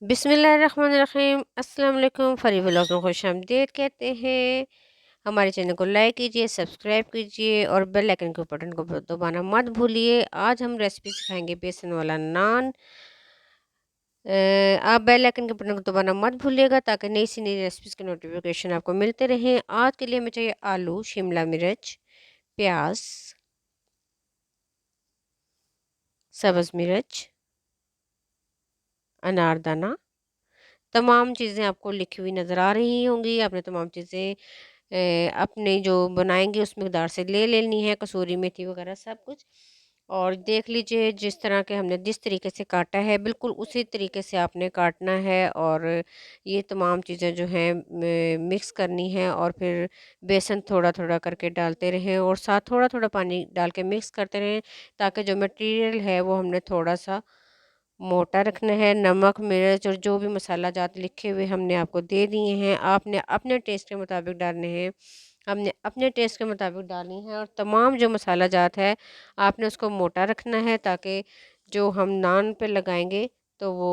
बिस्मिल्लाहिर्रहमानिर्रहीम। अस्सलाम वालेकुम। फरी व्लॉग में खुश आमदीद कहते हैं। हमारे चैनल को लाइक कीजिए, सब्सक्राइब कीजिए और बेल आइकन के बटन को दबाना मत भूलिए। आज हम रेसिपी सिखाएंगे बेसन वाला नान। आप बेल आइकन के बटन को दबाना मत भूलिएगा ताकि नई सी नई रेसिपीज़ के नोटिफिकेशन आपको मिलते रहें। आज के लिए हमें चाहिए आलू, शिमला मिर्च, प्याज, सब्ज़ मिर्च, अनारदाना। तमाम चीज़ें आपको लिखी हुई नज़र आ रही होंगी। आपने तमाम चीज़ें अपने जो बनाएंगे उस मकदार से ले लेनी है, कसूरी मेथी वगैरह सब कुछ। और देख लीजिए जिस तरह के हमने जिस तरीके से काटा है बिल्कुल उसी तरीके से आपने काटना है। और ये तमाम चीज़ें जो हैं मिक्स करनी है और फिर बेसन थोड़ा थोड़ा करके डालते रहें और साथ थोड़ा थोड़ा पानी डाल के मिक्स करते रहें ताकि जो मटेरियल है वो हमने थोड़ा सा मोटा रखना है। नमक, मिर्च और जो भी मसाला जात लिखे हुए हमने आपको दे दिए हैं। आपने अपने टेस्ट के मुताबिक डालने हैं। हमने अपने टेस्ट के मुताबिक डालनी है और तमाम जो मसाला जात है आपने उसको मोटा रखना है ताकि जो हम नान पे लगाएंगे तो वो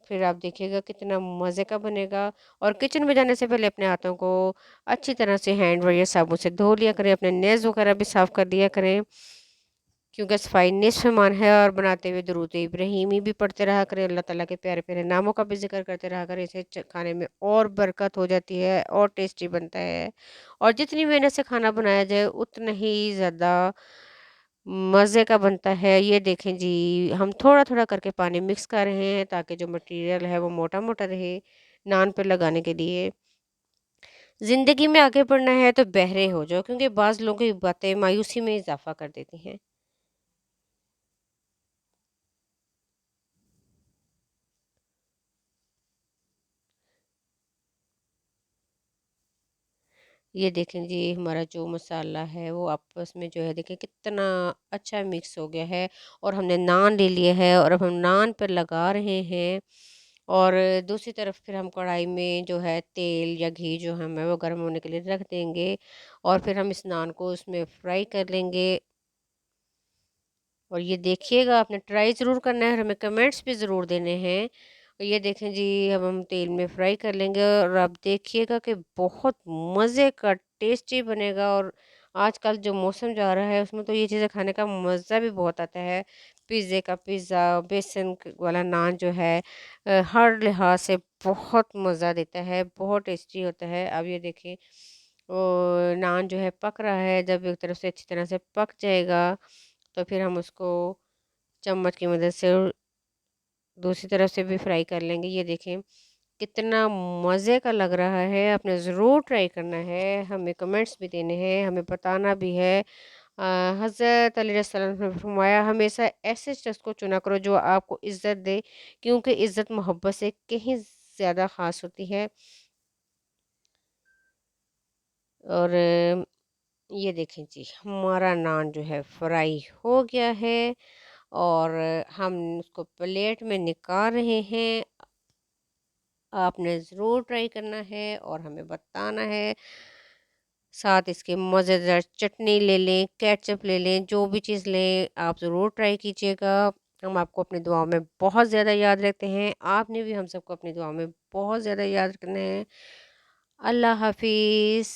फिर आप देखिएगा कितना मज़े का बनेगा। और किचन में जाने से पहले अपने हाथों को अच्छी तरह से हैंड वाश या साबुन से धो लिया करें। अपने नेल्स वगैरह भी साफ़ कर लिया करें क्योंकि सफाई निस्फ़ ईमान है। और बनाते हुए दुरूद इब्राहिमी भी पढ़ते रहा करें। अल्लाह ताला के प्यारे प्यारे नामों का भी जिक्र करते रहा करें। इसे खाने में और बरकत हो जाती है और टेस्टी बनता है। और जितनी मेहनत से खाना बनाया जाए उतना ही ज़्यादा मज़े का बनता है। ये देखें जी, हम थोड़ा थोड़ा करके पानी मिक्स कर रहे हैं ताकि जो मटेरियल है वो मोटा मोटा रहे नान पर लगाने के लिए। ज़िंदगी में आगे बढ़ना है तो बहरे हो जाओ क्योंकि बाज़ लोगों की बातें मायूसी में इजाफा कर देती हैं। ये देखें जी, हमारा जो मसाला है वो आपस में जो है देखें कितना अच्छा मिक्स हो गया है। और हमने नान ले लिया है और अब हम नान पर लगा रहे हैं। और दूसरी तरफ फिर हम कढ़ाई में जो है तेल या घी जो हम है वो गर्म होने के लिए रख देंगे। और फिर हम इस नान को उसमें फ्राई कर लेंगे। और ये देखिएगा आपने ट्राई ज़रूर करना है और हमें कमेंट्स भी ज़रूर देने हैं। और ये देखें जी, अब हम तेल में फ्राई कर लेंगे और आप देखिएगा कि बहुत मज़े का टेस्टी बनेगा। और आजकल जो मौसम जा रहा है उसमें तो ये चीज़ें खाने का मज़ा भी बहुत आता है। पिज़्ज़े का पिज़्ज़ा, वाला नान जो है हर लिहाज से बहुत मज़ा देता है, बहुत टेस्टी होता है। अब ये देखें नान जो है पक रहा है। जब एक तरफ से अच्छी तरह से पक जाएगा तो फिर हम उसको चम्मच की मदद से दूसरी तरफ से भी फ्राई कर लेंगे। ये देखें कितना मज़े का लग रहा है। आपने ज़रूर ट्राई करना है, हमें कमेंट्स भी देने हैं, हमें बताना भी है। हज़रत अली सल्लल्लाहु अलैहि वसल्लम ने फरमाया हमेशा ऐसे शख्स को चुना करो जो आपको इज़्ज़त दे क्योंकि इज़्ज़त मोहब्बत से कहीं ज़्यादा ख़ास होती है। और ये देखें जी, हमारा नान जो है फ्राई हो गया है और हम उसको प्लेट में निकाल रहे हैं। आपने ज़रूर ट्राई करना है और हमें बताना है। साथ इसके मज़ेदार चटनी ले लें, केचप ले लें, जो भी चीज़ लें आप ज़रूर ट्राई कीजिएगा। हम आपको अपनी दुआओं में बहुत ज़्यादा याद रखते हैं। आपने भी हम सबको अपनी दुआओं में बहुत ज़्यादा याद रखना है। अल्लाह हाफ़िज़।